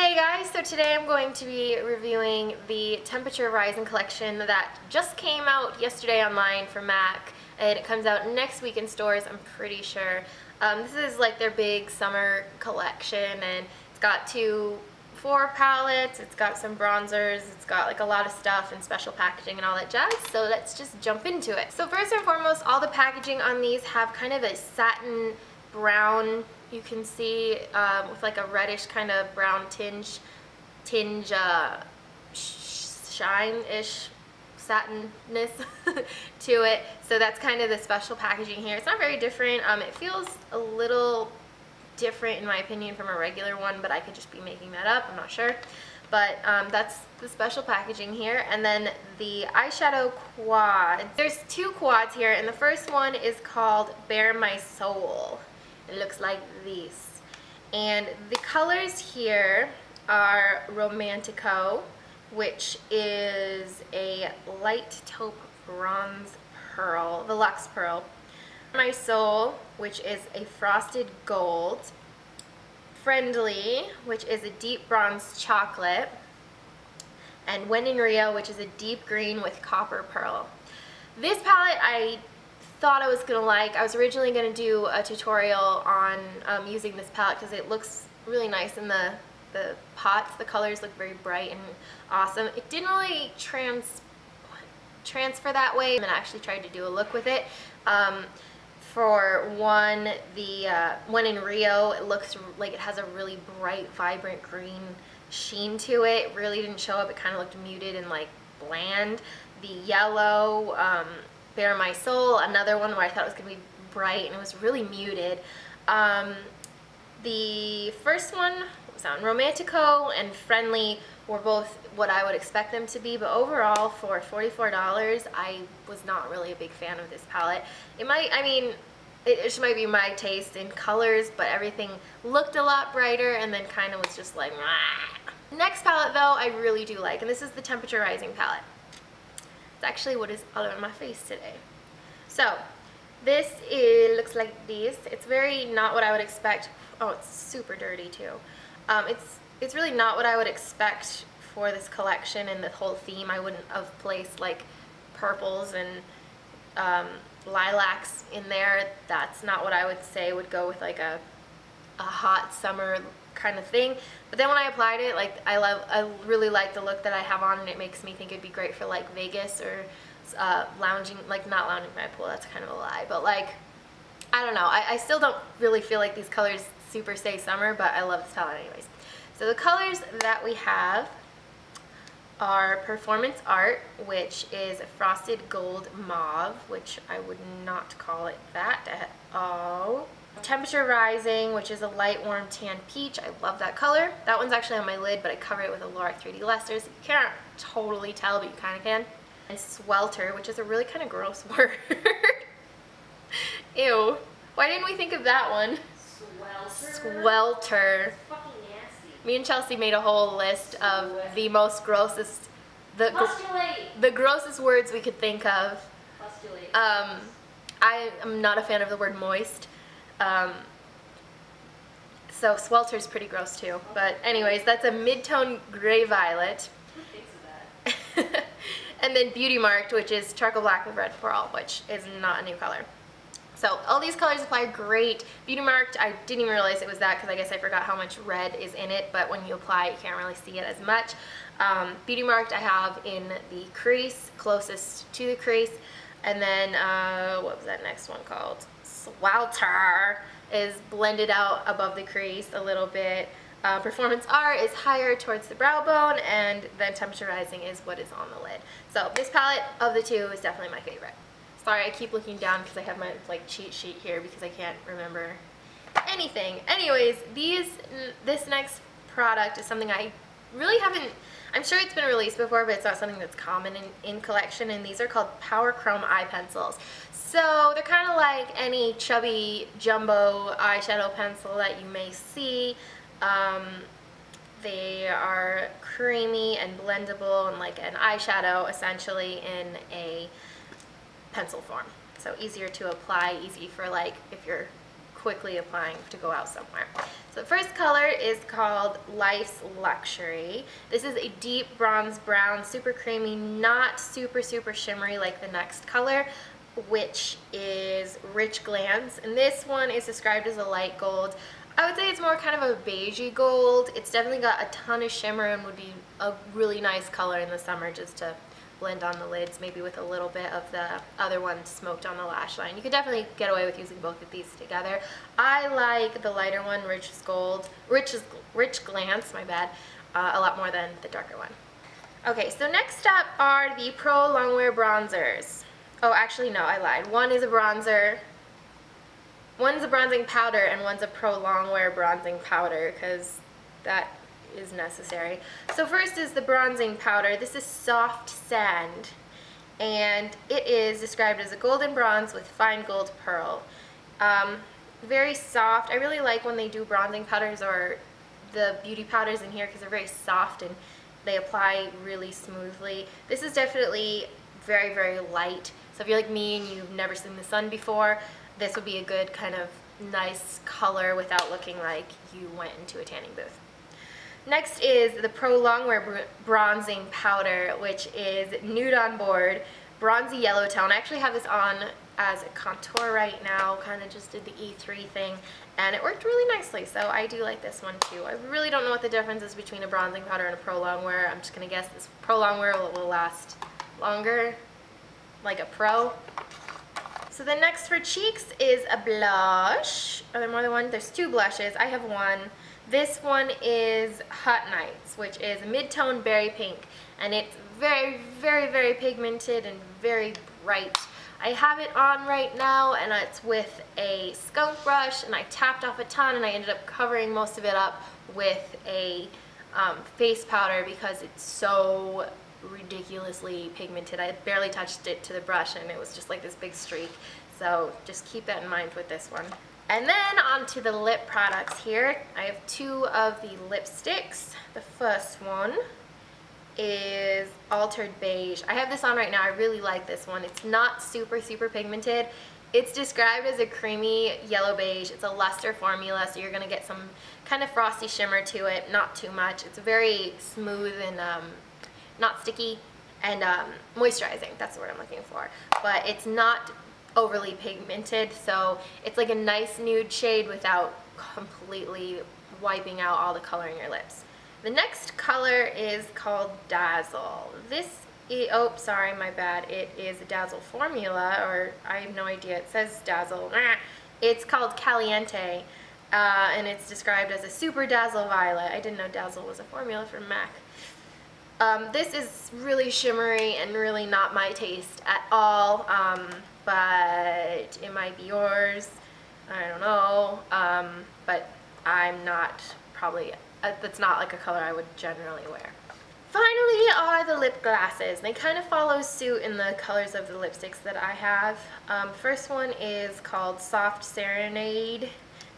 Hey guys, so today I'm going to be reviewing the Temperature Rising collection that just came out yesterday online for MAC, and it comes out next week in stores, I'm pretty sure. This is like their big summer collection, and it's got four palettes, it's got some bronzers, it's got like a lot of stuff and special packaging and all that jazz, so let's just jump into it. So first and foremost, all the packaging on these have kind of a satin brown, you can see, with like a reddish kind of brown tinge, shine-ish satinness to it. So that's kind of the special packaging here. It's not very different. It feels a little different in my opinion from a regular one, but I could just be making that up, I'm not sure. But that's the special packaging here. And then the eyeshadow quad. There's two quads here, and the first one is called Bare My Soul. It looks like this. And the colors here are Romantico, which is a light taupe bronze pearl, the luxe pearl. My Soul, which is a frosted gold. Friendly, which is a deep bronze chocolate. And When in Rio, which is a deep green with copper pearl. This palette I thought I was gonna like. I was originally gonna do a tutorial on using this palette because it looks really nice in the pots. The colors look very bright and awesome. It didn't really transfer that way, and then I actually tried to do a look with it. For one, the When in Rio, it looks like it has a really bright, vibrant green sheen to it. It really didn't show up. It kind of looked muted and like bland. The yellow, Bare My Soul, another one where I thought it was going to be bright and it was really muted. The first one was on Romantico and Friendly were both what I would expect them to be, but overall for $44 I was not really a big fan of this palette. It just might be my taste in colors, but everything looked a lot brighter and then kind of was just like, nah. Next palette though I really do like, and this is the Temperature Rising palette. It's actually what is all over my face today. So this looks like this. It's very not what I would expect. Oh, it's super dirty too. It's really not what I would expect for this collection and the whole theme. I wouldn't have placed like purples and lilacs in there. That's not what I would say would go with like a hot summer kind of thing. But then when I applied it, like I really like the look that I have on, and it makes me think it'd be great for like Vegas or lounging, like not lounging by a pool, that's kind of a lie, but like I don't know, I still don't really feel like these colors super stay summer, but I love this palette anyways. So the colors that we have are Performance Art, which is a frosted gold mauve, which I would not call it that at all. Temperature Rising, which is a light warm tan peach. I love that color. That one's actually on my lid, but I cover it with a Lorac 3D luster, so you can't totally tell, but you kind of can. And Swelter, which is a really kind of gross word. Ew. Why didn't we think of that one? Swelter. Fucking nasty. Me and Chelsea made a whole list of the most grossest, the grossest words we could think of. Postulate. I am not a fan of the word moist. So Swelter's pretty gross too. But anyways, that's a mid-tone gray violet. Who thinks of that? And then Beauty Marked, which is charcoal black with red pearl, which is not a new color. So all these colors apply great. Beauty Marked, I didn't even realize it was that because I guess I forgot how much red is in it, but when you apply it, you can't really see it as much. Beauty Marked I have in the crease, closest to the crease. And then, what was that next one called? Swelter is blended out above the crease a little bit. Performance Art is higher towards the brow bone, and then Temperature Rising is what is on the lid. So this palette of the two is definitely my favorite. Sorry, I keep looking down because I have my like cheat sheet here because I can't remember anything. Anyways, this next product is something I really haven't, I'm sure it's been released before, but it's not something that's common in collection, and these are called Power Chrome Eye Pencils. So they're kind of like any chubby jumbo eyeshadow pencil that you may see. They are creamy and blendable and like an eyeshadow essentially in a pencil form. So easier to apply, easy for like if you're quickly applying to go out somewhere. So the first color is called Life's Luxury. This is a deep bronze brown, super creamy, not super shimmery like the next color, which is Rich Glance. And this one is described as a light gold. I would say it's more kind of a beigey gold. It's definitely got a ton of shimmer and would be a really nice color in the summer just to blend on the lids, maybe with a little bit of the other one smoked on the lash line. You could definitely get away with using both of these together. I like the lighter one, Rich Glance, my bad, a lot more than the darker one. Okay, so next up are the Pro Longwear bronzers. Oh, actually no, I lied. One is a bronzer, one's a bronzing powder, and one's a Pro Longwear bronzing powder, because that is necessary. So first is the bronzing powder. This is Soft Sand, and it is described as a golden bronze with fine gold pearl. Very soft. I really like when they do bronzing powders or the beauty powders in here because they're very soft and they apply really smoothly. This is definitely very light. So if you're like me and you've never seen the sun before, this would be a good kind of nice color without looking like you went into a tanning booth. Next is the Pro Longwear bronzing powder, which is Nude on Board, bronzy yellow tone. I actually have this on as a contour right now, kind of just did the E3 thing, and it worked really nicely, so I do like this one too. I really don't know what the difference is between a bronzing powder and a Pro Longwear. I'm just going to guess this Pro Longwear will last longer, like a pro. So the next for cheeks is a blush. Are there more than one? There's two blushes. I have one. This one is Hot Nights, which is mid-tone berry pink, and it's very pigmented and very bright. I have it on right now, and it's with a skunk brush, and I tapped off a ton, and I ended up covering most of it up with a face powder because it's so ridiculously pigmented. I barely touched it to the brush, and it was just like this big streak. So just keep that in mind with this one. And then on to the lip products here. I have two of the lipsticks. The first one is Altered Beige. I have this on right now. I really like this one. It's not super pigmented. It's described as a creamy yellow beige. It's a luster formula, so you're gonna get some kind of frosty shimmer to it, not too much. It's very smooth and not sticky and moisturizing. That's the word I'm looking for. But it's not overly pigmented, so it's like a nice nude shade without completely wiping out all the color in your lips. The next color is called Dazzle. This is, oh sorry, my bad, it is a Dazzle formula, or I have no idea, it says Dazzle. It's called Caliente, and it's described as a Super Dazzle Violet. I didn't know Dazzle was a formula for MAC. This is really shimmery and really not my taste at all, but it might be yours. I don't know, but I'm not probably, that's not like a color I would generally wear. Finally are the lip glosses. They kind of follow suit in the colors of the lipsticks that I have. First one is called Soft Serenade.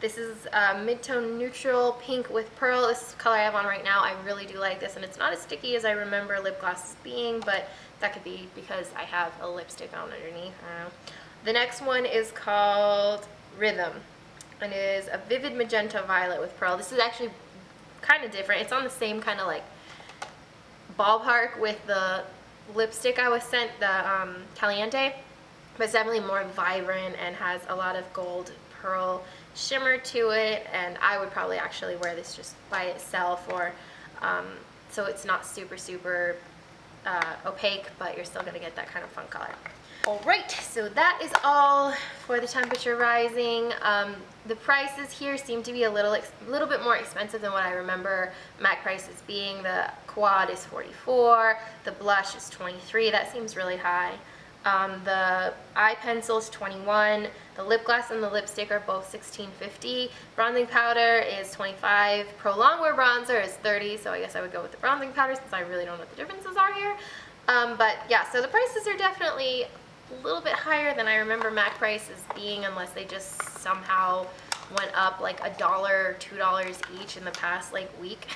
This is mid-tone neutral pink with pearl. This is the color I have on right now. I really do like this, and it's not as sticky as I remember lip glosses being, but that could be because I have a lipstick on underneath. I don't know. The next one is called Rhythm, and it is a vivid magenta violet with pearl. This is actually kind of different. It's on the same kind of like ballpark with the lipstick I was sent, the Caliente, but it's definitely more vibrant and has a lot of gold pearl shimmer to it, and I would probably actually wear this just by itself, or so it's not super opaque, but you're still gonna get that kind of fun color. Alright, so that is all for the temperature rising. The prices here seem to be a little bit more expensive than what I remember MAC prices being. The quad is $44, the blush is $23, that seems really high. The eye pencil is $21, the lip gloss and the lipstick are both $16.50, bronzing powder is $25, Pro Longwear bronzer is $30, so I guess I would go with the bronzing powder since I really don't know what the differences are here. But yeah, so the prices are definitely a little bit higher than I remember MAC prices being, unless they just somehow went up like $1 or $2 each in the past like week.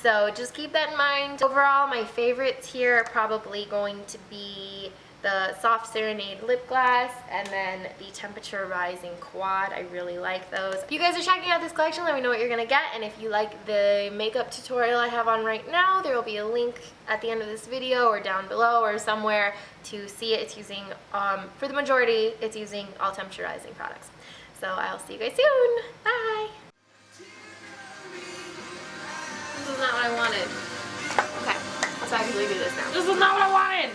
So just keep that in mind. Overall, my favorites here are probably going to be the Soft Serenade lip gloss, and then the Temperature Rising quad. I really like those. If you guys are checking out this collection, let me know what you're gonna get, and if you like the makeup tutorial I have on right now, there will be a link at the end of this video or down below or somewhere to see it. It's using, for the majority, it's using all Temperature Rising products. So I'll see you guys soon. Bye! This is not what I wanted. Okay, let's actually do this now. This is not what I wanted!